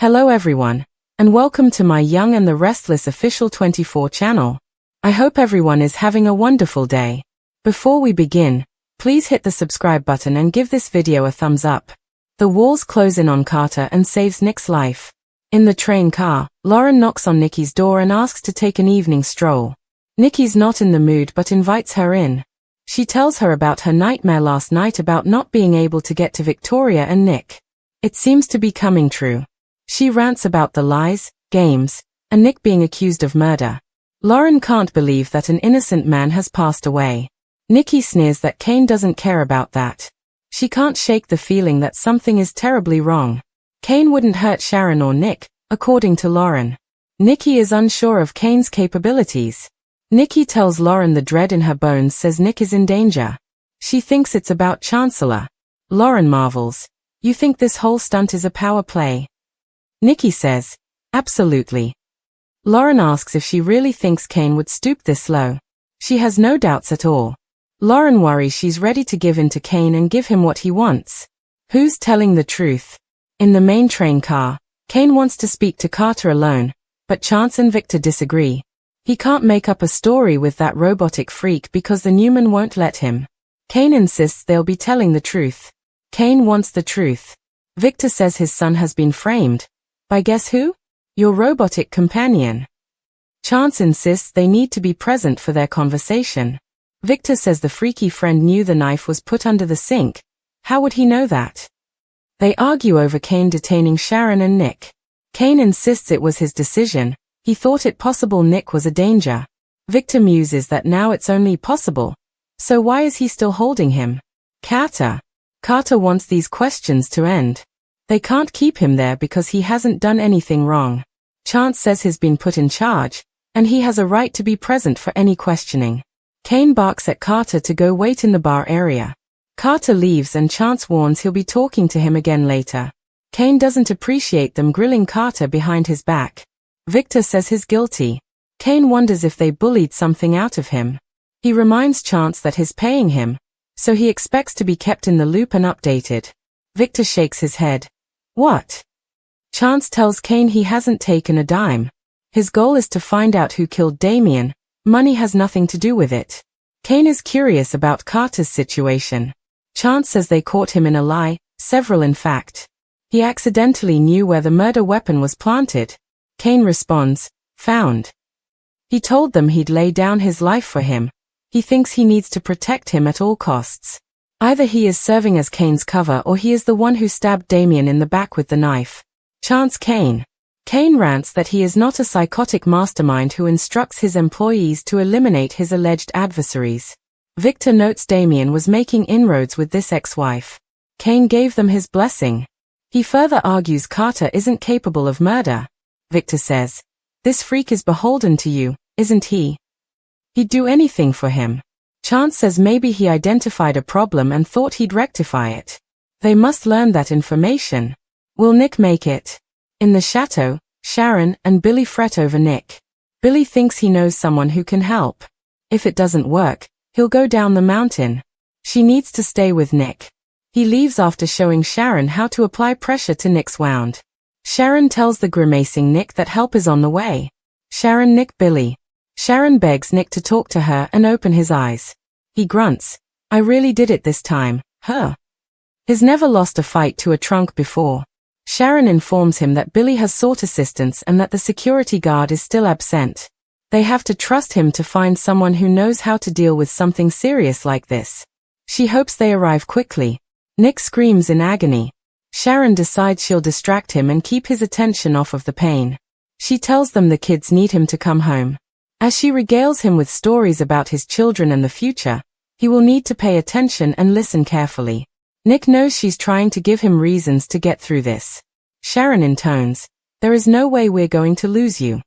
Hello everyone, and welcome to my Young and the Restless official 24 channel. I hope everyone is having a wonderful day. Before we begin, please hit the subscribe button and give this video a thumbs up. The walls close in on Carter and saves Nick's life. In the train car, Lauren knocks on Nikki's door and asks to take an evening stroll. Nikki's not in the mood but invites her in. She tells her about her nightmare last night about not being able to get to Victoria and Nick. It seems to be coming true. She rants about the lies, games, and Nick being accused of murder. Lauren can't believe that an innocent man has passed away. Nikki sneers that Kane doesn't care about that. She can't shake the feeling that something is terribly wrong. Kane wouldn't hurt Sharon or Nick, according to Lauren. Nikki is unsure of Kane's capabilities. Nikki tells Lauren the dread in her bones says Nick is in danger. She thinks it's about Chancellor. Lauren marvels. You think this whole stunt is a power play? Nikki says, absolutely. Lauren asks if she really thinks Kane would stoop this low. She has no doubts at all. Lauren worries she's ready to give in to Kane and give him what he wants. Who's telling the truth? In the main train car, Kane wants to speak to Carter alone, but Chance and Victor disagree. He can't make up a story with that robotic freak because the Newman won't let him. Kane insists they'll be telling the truth. Kane wants the truth. Victor says his son has been framed. By guess who? Your robotic companion. Chance insists they need to be present for their conversation. Victor says the freaky friend knew the knife was put under the sink. How would he know that? They argue over Kane detaining Sharon and Nick. Kane insists it was his decision. He thought it possible Nick was a danger. Victor muses that now it's only possible. So why is he still holding him? Carter wants these questions to end. They can't keep him there because he hasn't done anything wrong. Chance says he's been put in charge, and he has a right to be present for any questioning. Kane barks at Carter to go wait in the bar area. Carter leaves and Chance warns he'll be talking to him again later. Kane doesn't appreciate them grilling Carter behind his back. Victor says he's guilty. Kane wonders if they bullied something out of him. He reminds Chance that he's paying him, so he expects to be kept in the loop and updated. Victor shakes his head. What? Chance tells Kane he hasn't taken a dime. His goal is to find out who killed Damien. Money has nothing to do with it. Kane is curious about Carter's situation. Chance says they caught him in a lie, several in fact. He accidentally knew where the murder weapon was planted. Kane responds, found. He told them he'd lay down his life for him. He thinks he needs to protect him at all costs. Either he is serving as Kane's cover or he is the one who stabbed Damien in the back with the knife. Chance Kane. Kane rants that he is not a psychotic mastermind who instructs his employees to eliminate his alleged adversaries. Victor notes Damien was making inroads with this ex-wife. Kane gave them his blessing. He further argues Carter isn't capable of murder. Victor says, this freak is beholden to you, isn't he? He'd do anything for him. Chance says maybe he identified a problem and thought he'd rectify it. They must learn that information. Will Nick make it? In the chateau, Sharon and Billy fret over Nick. Billy thinks he knows someone who can help. If it doesn't work, he'll go down the mountain. She needs to stay with Nick. He leaves after showing Sharon how to apply pressure to Nick's wound. Sharon tells the grimacing Nick that help is on the way. Sharon Nick Billy. Sharon begs Nick to talk to her and open his eyes. He grunts, I really did it this time, huh? He's never lost a fight to a trunk before. Sharon informs him that Billy has sought assistance and that the security guard is still absent. They have to trust him to find someone who knows how to deal with something serious like this. She hopes they arrive quickly. Nick screams in agony. Sharon decides she'll distract him and keep his attention off of the pain. She tells them the kids need him to come home. As she regales him with stories about his children and the future, he will need to pay attention and listen carefully. Nick knows she's trying to give him reasons to get through this. Sharon intones, there is no way we're going to lose you.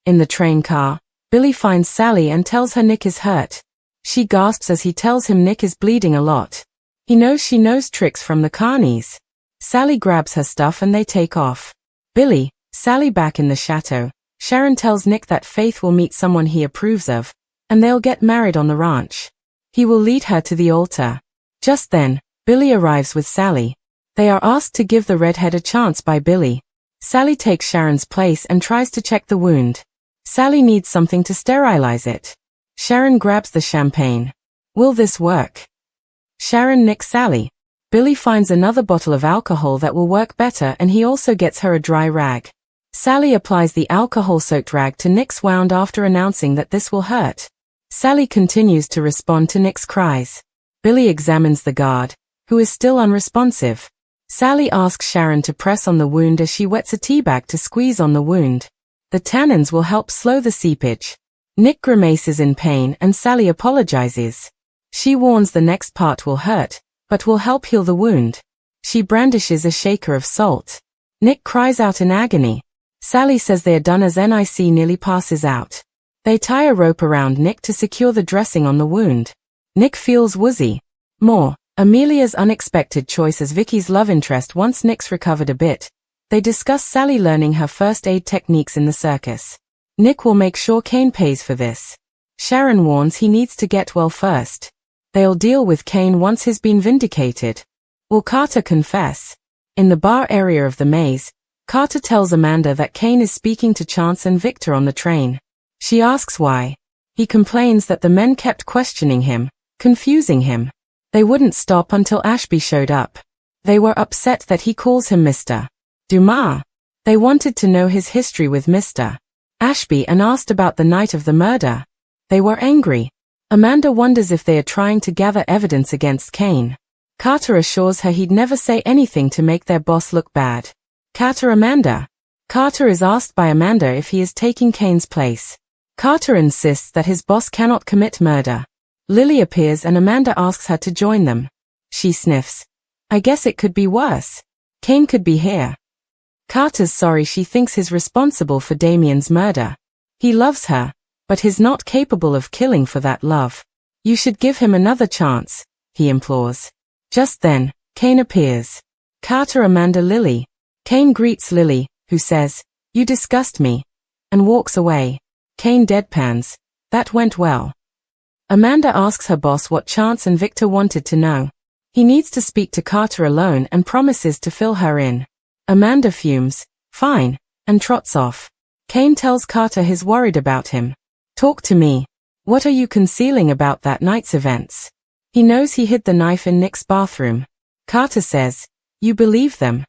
In the train car, Billy finds Sally and tells her Nick is hurt. She gasps as he tells him Nick is bleeding a lot. He knows she knows tricks from the carnies. Sally grabs her stuff and they take off. Billy, Sally back in the chateau. Sharon tells Nick that Faith will meet someone he approves of, and they'll get married on the ranch. He will lead her to the altar. Just then, Billy arrives with Sally. They are asked to give the redhead a chance by Billy. Sally takes Sharon's place and tries to check the wound. Sally needs something to sterilize it. Sharon grabs the champagne. Will this work? Sharon nicks Sally. Billy finds another bottle of alcohol that will work better, and he also gets her a dry rag. Sally applies the alcohol-soaked rag to Nick's wound after announcing that this will hurt. Sally continues to respond to Nick's cries. Billy examines the guard, who is still unresponsive. Sally asks Sharon to press on the wound as she wets a teabag to squeeze on the wound. The tannins will help slow the seepage. Nick grimaces in pain and Sally apologizes. She warns the next part will hurt, but will help heal the wound. She brandishes a shaker of salt. Nick cries out in agony. Sally says they are done as Nic nearly passes out. They tie a rope around Nick to secure the dressing on the wound. Nick feels woozy. More, Amelia's unexpected choice as Vicky's love interest once Nick's recovered a bit. They discuss Sally learning her first aid techniques in the circus. Nick will make sure Kane pays for this. Sharon warns he needs to get well first. They'll deal with Kane once he's been vindicated. Will Carter confess? In the bar area of the maze, Carter tells Amanda that Kane is speaking to Chance and Victor on the train. She asks why. He complains that the men kept questioning him, confusing him. They wouldn't stop until Ashby showed up. They were upset that he calls him Mr. Dumas. They wanted to know his history with Mr. Ashby and asked about the night of the murder. They were angry. Amanda wonders if they are trying to gather evidence against Kane. Carter assures her he'd never say anything to make their boss look bad. Amanda. Carter is asked by Amanda if he is taking Kane's place. Carter insists that his boss cannot commit murder. Lily appears and Amanda asks her to join them. She sniffs. I guess it could be worse. Kane could be here. Carter's sorry she thinks he's responsible for Damien's murder. He loves her, but he's not capable of killing for that love. You should give him another chance, he implores. Just then, Kane appears. Carter, Amanda, Lily. Kane greets Lily, who says, "You disgust me," and walks away. Kane deadpans. That went well. Amanda asks her boss what Chance and Victor wanted to know. He needs to speak to Carter alone and promises to fill her in. Amanda fumes, fine, and trots off. Kane tells Carter he's worried about him. Talk to me. What are you concealing about that night's events? He knows he hid the knife in Nick's bathroom. Carter says, you believe them.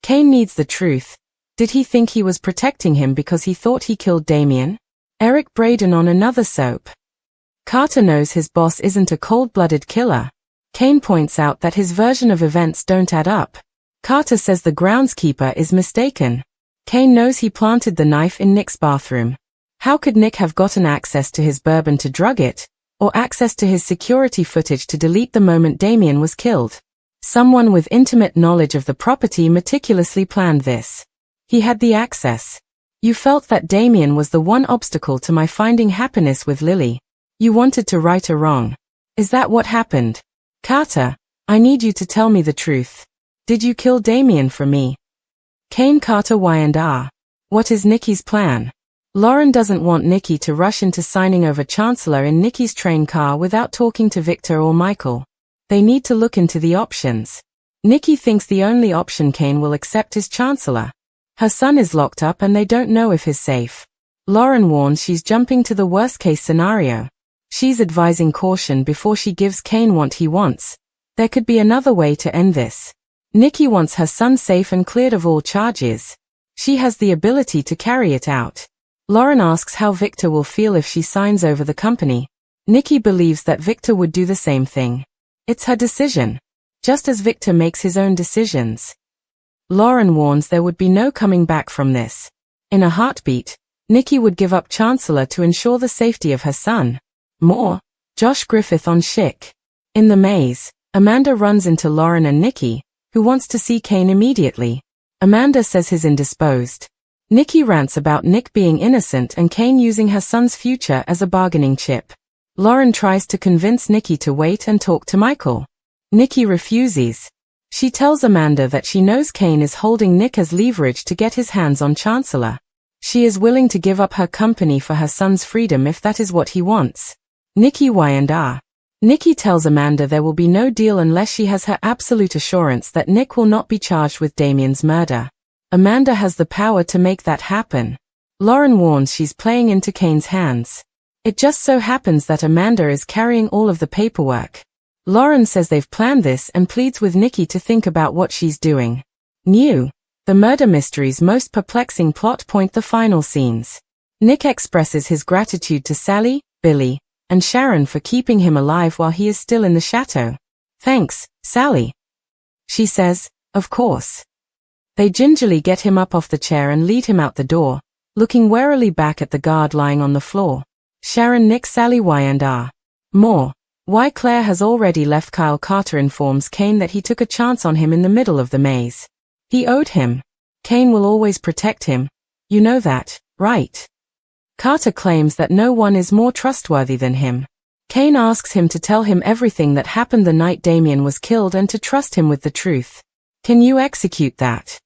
Kane needs the truth. Did he think he was protecting him because he thought he killed Damien? Eric Braden on another soap. Carter knows his boss isn't a cold-blooded killer. Kane points out that his version of events don't add up. Carter says the groundskeeper is mistaken. Kane knows he planted the knife in Nick's bathroom. How could Nick have gotten access to his bourbon to drug it, or access to his security footage to delete the moment Damien was killed? Someone with intimate knowledge of the property meticulously planned this. He had the access. You felt that Damien was the one obstacle to my finding happiness with Lily. You wanted to right a wrong. Is that what happened? Carter, I need you to tell me the truth. Did you kill Damien for me? Kane, Carter, Y&R. What is Nikki's plan? Lauren doesn't want Nikki to rush into signing over Chancellor in Nikki's train car without talking to Victor or Michael. They need to look into the options. Nikki thinks the only option Kane will accept is Chancellor. Her son is locked up and they don't know if he's safe. Lauren warns she's jumping to the worst-case scenario. She's advising caution before she gives Kane what he wants. There could be another way to end this. Nikki wants her son safe and cleared of all charges. She has the ability to carry it out. Lauren asks how Victor will feel if she signs over the company. Nikki believes that Victor would do the same thing. It's her decision. Just as Victor makes his own decisions. Lauren warns there would be no coming back from this. In a heartbeat, Nikki would give up Chancellor to ensure the safety of her son. More, Josh Griffith on Chic. In the maze, Amanda runs into Lauren and Nikki, who wants to see Kane immediately. Amanda says he's indisposed. Nikki rants about Nick being innocent and Kane using her son's future as a bargaining chip. Lauren tries to convince Nikki to wait and talk to Michael. Nikki refuses. She tells Amanda that she knows Kane is holding Nick as leverage to get his hands on Chancellor. She is willing to give up her company for her son's freedom if that is what he wants. Nikki Y&R. Nikki tells Amanda there will be no deal unless she has her absolute assurance that Nick will not be charged with Damien's murder. Amanda has the power to make that happen. Lauren warns she's playing into Kane's hands. It just so happens that Amanda is carrying all of the paperwork. Lauren says they've planned this and pleads with Nikki to think about what she's doing. New. The murder mystery's most perplexing plot point: the final scenes. Nick expresses his gratitude to Sally, Billy, and Sharon for keeping him alive while he is still in the chateau. "Thanks, Sally," she says. "Of course." They gingerly get him up off the chair and lead him out the door, looking warily back at the guard lying on the floor. Sharon, Nick, Sally, Y&R. More. Why Claire has already left. Kyle Carter informs Kane that he took a chance on him in the middle of the maze. He owed him. Kane will always protect him. You know that, right? Carter claims that no one is more trustworthy than him. Kane asks him to tell him everything that happened the night Damien was killed and to trust him with the truth. Can you execute that?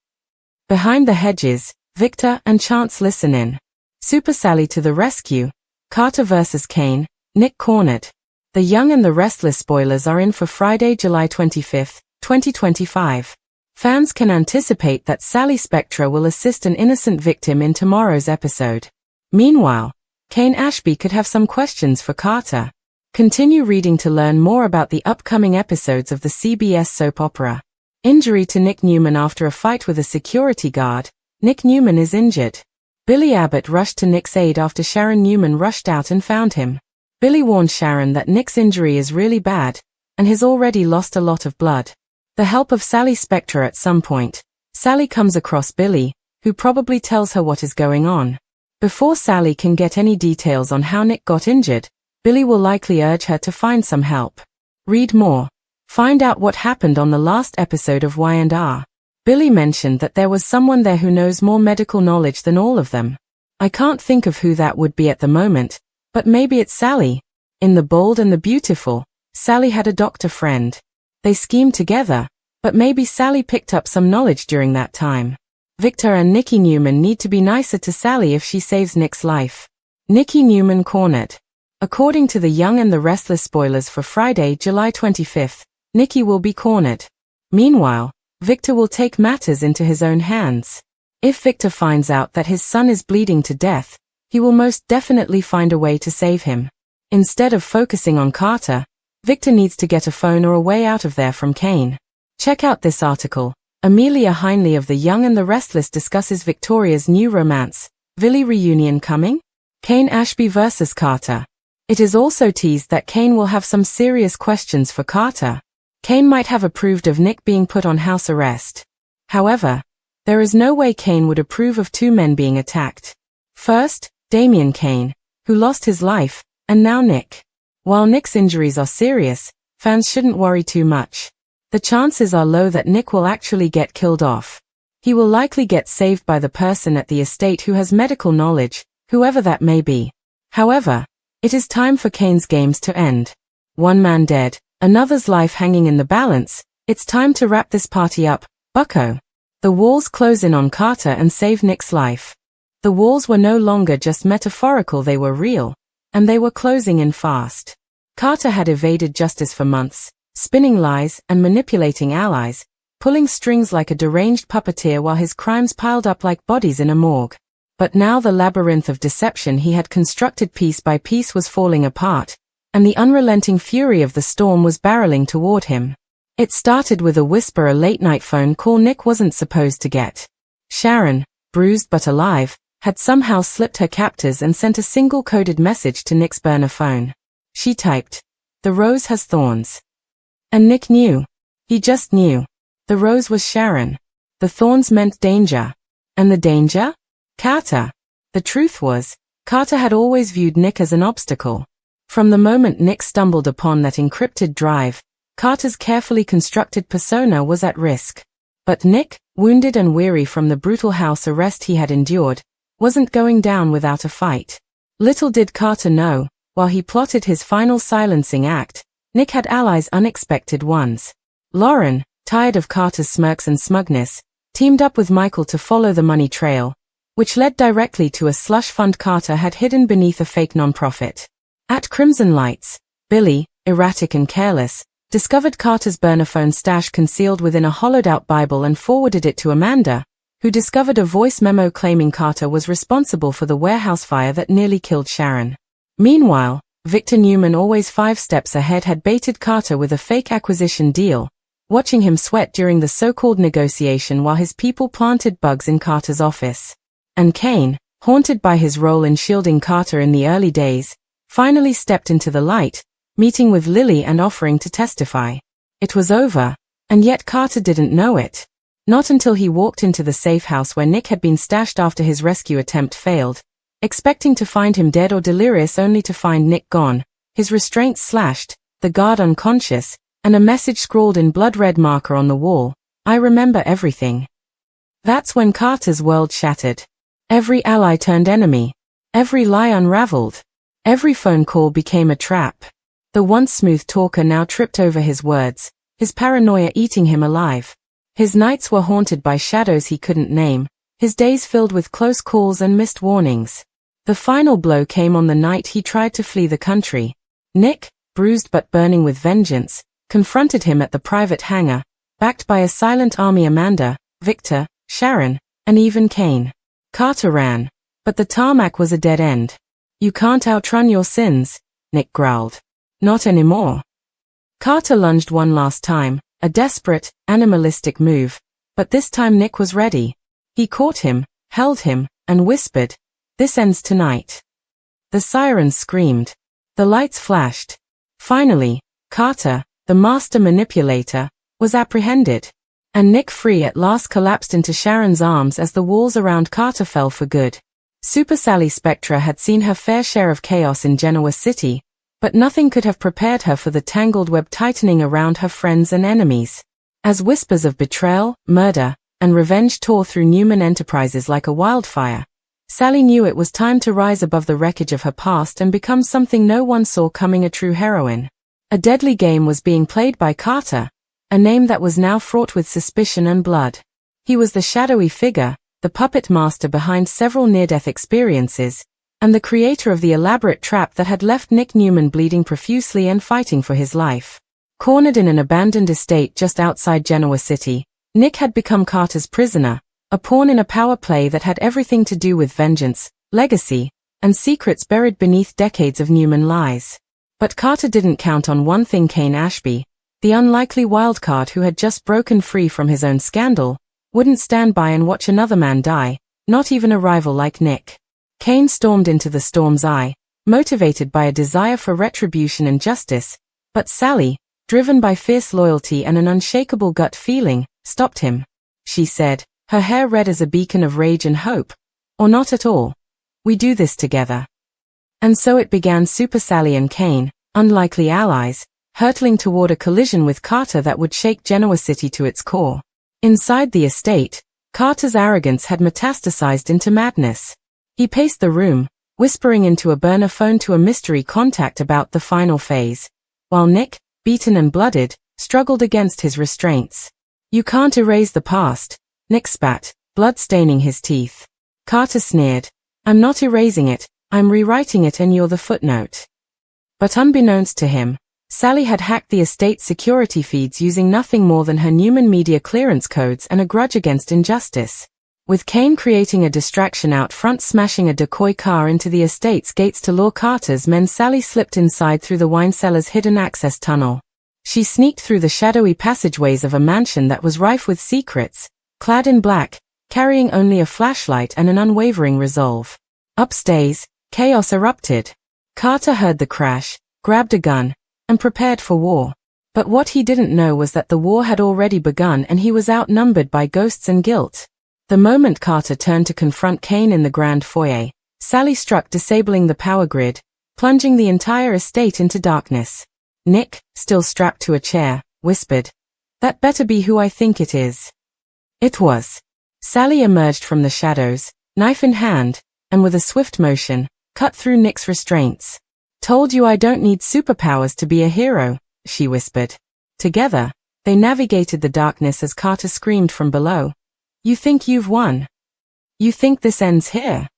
Behind the hedges, Victor and Chance listen in. Super Sally to the rescue. Carter vs. Kane, Nick cornered. The Young and the Restless spoilers are in for Friday, July 25, 2025. Fans can anticipate that Sally Spectra will assist an innocent victim in tomorrow's episode. Meanwhile, Kane Ashby could have some questions for Carter. Continue reading to learn more about the upcoming episodes of the CBS soap opera. Injury to Nick Newman after a fight with a security guard. Nick Newman is injured. Billy Abbott rushed to Nick's aid after Sharon Newman rushed out and found him. Billy warned Sharon that Nick's injury is really bad, and he's already lost a lot of blood. The help of Sally Spectra at some point. Sally comes across Billy, who probably tells her what is going on. Before Sally can get any details on how Nick got injured, Billy will likely urge her to find some help. Read more. Find out what happened on the last episode of Y&R. Billy mentioned that there was someone there who knows more medical knowledge than all of them. I can't think of who that would be at the moment, but maybe it's Sally. In The Bold and the Beautiful, Sally had a doctor friend. They schemed together, but maybe Sally picked up some knowledge during that time. Victor and Nikki Newman need to be nicer to Sally if she saves Nick's life. Nikki Newman cornered. According to the Young and the Restless spoilers for Friday, July 25th, Nikki will be cornered. Meanwhile, Victor will take matters into his own hands. If Victor finds out that his son is bleeding to death, he will most definitely find a way to save him. Instead of focusing on Carter, Victor needs to get a phone or a way out of there from Kane. Check out this article. Amelia Heinley of The Young and the Restless discusses Victoria's new romance. Villy reunion coming? Kane Ashby vs. Carter. It is also teased that Kane will have some serious questions for Carter. Kane might have approved of Nick being put on house arrest. However, there is no way Kane would approve of two men being attacked. First, Damien Kane, who lost his life, and now Nick. While Nick's injuries are serious, fans shouldn't worry too much. The chances are low that Nick will actually get killed off. He will likely get saved by the person at the estate who has medical knowledge, whoever that may be. However, it is time for Kane's games to end. One man dead, another's life hanging in the balance. It's time to wrap this party up, bucko. The walls close in on Carter and save Nick's life. The walls were no longer just metaphorical, they were real, and they were closing in fast. Carter had evaded justice for months, spinning lies and manipulating allies, pulling strings like a deranged puppeteer while his crimes piled up like bodies in a morgue. But now the labyrinth of deception he had constructed piece by piece was falling apart, and the unrelenting fury of the storm was barreling toward him. It started with a whisper, a late-night phone call Nick wasn't supposed to get. Sharon, bruised but alive, had somehow slipped her captors and sent a single coded message to Nick's burner phone. She typed, "The rose has thorns." And Nick knew. He just knew. The rose was Sharon. The thorns meant danger. And the danger? Carter. The truth was, Carter had always viewed Nick as an obstacle. From the moment Nick stumbled upon that encrypted drive, Carter's carefully constructed persona was at risk. But Nick, wounded and weary from the brutal house arrest he had endured, wasn't going down without a fight. Little did Carter know, while he plotted his final silencing act, Nick had allies, unexpected ones. Lauren, tired of Carter's smirks and smugness, teamed up with Michael to follow the money trail, which led directly to a slush fund Carter had hidden beneath a fake nonprofit. At Crimson Lights, Billy, erratic and careless, discovered Carter's burner phone stash concealed within a hollowed-out Bible and forwarded it to Amanda, who discovered a voice memo claiming Carter was responsible for the warehouse fire that nearly killed Sharon. Meanwhile, Victor Newman, always 5 steps ahead, had baited Carter with a fake acquisition deal, watching him sweat during the so-called negotiation while his people planted bugs in Carter's office. And Kane, haunted by his role in shielding Carter in the early days, finally stepped into the light, meeting with Lily and offering to testify. It was over, and yet Carter didn't know it. Not until he walked into the safe house where Nick had been stashed after his rescue attempt failed, expecting to find him dead or delirious, only to find Nick gone, his restraints slashed, the guard unconscious, and a message scrawled in blood-red marker on the wall: "I remember everything." That's when Carter's world shattered. Every ally turned enemy. Every lie unraveled. Every phone call became a trap. The once smooth talker now tripped over his words, his paranoia eating him alive. His nights were haunted by shadows he couldn't name, his days filled with close calls and missed warnings. The final blow came on the night he tried to flee the country. Nick, bruised but burning with vengeance, confronted him at the private hangar, backed by a silent army: Amanda, Victor, Sharon, and even Kane. Carter ran, but the tarmac was a dead end. "You can't outrun your sins," Nick growled. "Not anymore." Carter lunged one last time, a desperate, animalistic move, but this time Nick was ready. He caught him, held him, and whispered, "This ends tonight." The sirens screamed. The lights flashed. Finally, Carter, the master manipulator, was apprehended. And Nick, free at last, collapsed into Sharon's arms as the walls around Carter fell for good. Super Sally Spectra had seen her fair share of chaos in Genoa City, but nothing could have prepared her for the tangled web tightening around her friends and enemies. As whispers of betrayal, murder, and revenge tore through Newman Enterprises like a wildfire, Sally knew it was time to rise above the wreckage of her past and become something no one saw coming: a true heroine. A deadly game was being played by Carter, a name that was now fraught with suspicion and blood. He was the shadowy figure, the puppet master behind several near-death experiences, and the creator of the elaborate trap that had left Nick Newman bleeding profusely and fighting for his life. Cornered in an abandoned estate just outside Genoa City, Nick had become Carter's prisoner, a pawn in a power play that had everything to do with vengeance, legacy, and secrets buried beneath decades of Newman lies. But Carter didn't count on one thing: Kane Ashby, the unlikely wildcard who had just broken free from his own scandal, wouldn't stand by and watch another man die, not even a rival like Nick. Kane stormed into the storm's eye, motivated by a desire for retribution and justice, but Sally, driven by fierce loyalty and an unshakable gut feeling, stopped him. She said, her hair red as a beacon of rage and hope, "Or not at all. We do this together." And so it began: Super Sally and Kane, unlikely allies, hurtling toward a collision with Carter that would shake Genoa City to its core. Inside the estate, Carter's arrogance had metastasized into madness. He paced the room, whispering into a burner phone to a mystery contact about the final phase, while Nick, beaten and blooded, struggled against his restraints. "You can't erase the past," Nick spat, blood staining his teeth. Carter sneered, "I'm not erasing it, I'm rewriting it, and you're the footnote." But unbeknownst to him, Sally had hacked the estate's security feeds using nothing more than her Newman media clearance codes and a grudge against injustice. With Kane creating a distraction out front, smashing a decoy car into the estate's gates to lure Carter's men, Sally slipped inside through the wine cellar's hidden access tunnel. She sneaked through the shadowy passageways of a mansion that was rife with secrets, clad in black, carrying only a flashlight and an unwavering resolve. Upstairs, chaos erupted. Carter heard the crash, grabbed a gun, and prepared for war. But what he didn't know was that the war had already begun and he was outnumbered by ghosts and guilt. The moment Carter turned to confront Kane in the grand foyer, Sally struck, disabling the power grid, plunging the entire estate into darkness. Nick, still strapped to a chair, whispered, "That better be who I think it is." It was. Sally emerged from the shadows, knife in hand, and with a swift motion, cut through Nick's restraints. "Told you I don't need superpowers to be a hero," she whispered. Together, they navigated the darkness as Carter screamed from below, "You think you've won? You think this ends here?"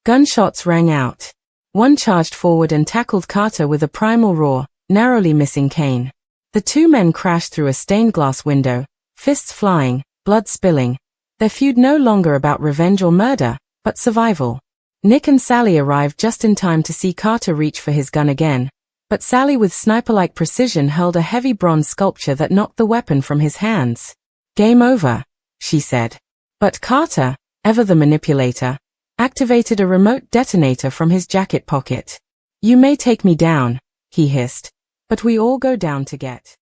Gunshots rang out. One charged forward and tackled Carter with a primal roar, narrowly missing Kane. The two men crashed through a stained glass window, fists flying, blood spilling. Their feud no longer about revenge or murder, but survival. Nick and Sally arrived just in time to see Carter reach for his gun again, but Sally with sniper-like precision hurled a heavy bronze sculpture that knocked the weapon from his hands. "Game over," she said. But Carter, ever the manipulator, activated a remote detonator from his jacket pocket. "You may take me down," he hissed, "but we all go down to get."